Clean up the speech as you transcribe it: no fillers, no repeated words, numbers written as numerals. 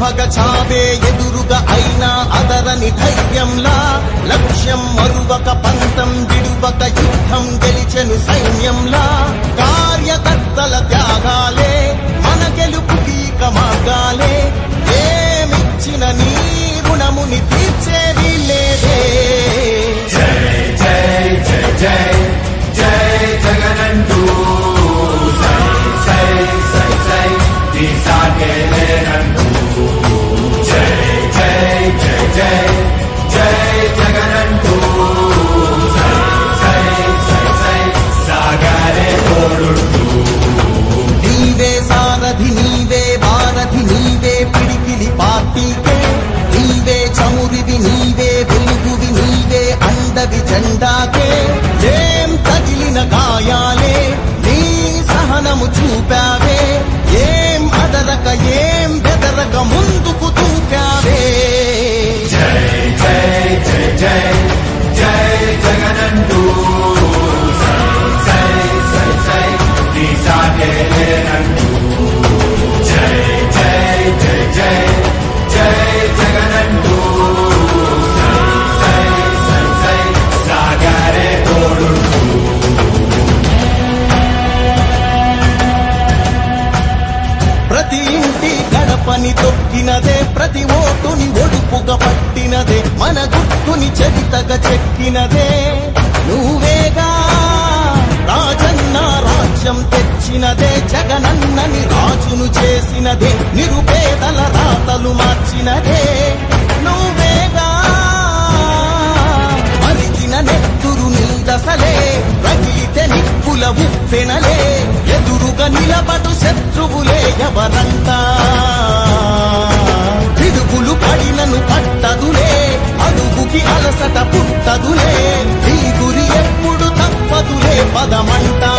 పగ చావే ఎదురుగా అయినా అదరని ధైర్యంలా లక్ష్యం మరువక పంతం విడువక యుద్ధం గెలిచెను సైన్యంలా కార్యకర్తల త్యాగాలే మన గెలుపుకి మార్గాలే ఏమిచ్చిన నీ రుణముని తీర్చేది లేదే జై జై జై జై జై జగనంటూ సై సై సై సై తీసాగే లేనంటూ జై జై జై జై జై జగనంటూ సై సై సై సై సాగరే తోడుంటూ నీవే సారథి నీవే వారధి నీవే పిడికిలి పార్టీకే నీవే చమురివి నీవే వెలుగువి నీవే అండవి జెండాకే ఏం తగిలిన గాయాలే నీ సహనము చూపావే ఏం అదరక ఏం బెదరక ముందుకు దూకావే జై జై జై జై జై జగనంటూ సై సై సై సై తీసాగే లేనంటూ జై జై జై జై జై జగనంటూ సై సై సై సై సాగరే తోడుంటూ ప్రతి ఇంటి గడపని తొక్కినదే ప్రతి ఓటుని ఒడుపుగా పట్టినదే మన గుర్తుని చరితగా చెక్కినదే నువ్వేగా రాజన్న రాజ్యం తెచ్చినదే జగనన్నని రాజును చేసినదే నిరుపేదల రాతలు మార్చినదే నువ్వేగా మరిచిన నెత్తురు నీదసలే రగిలితే నిప్పుల ఉప్పెనలే ఎదురుగా నిలబడు శత్రువులే ఎవరంతా పిడుగులు పడినను పట్టదులే అడుగుకి అలసట పుట్టదులే ఈ గురి ఎప్పుడు తప్పదులే పదమంటా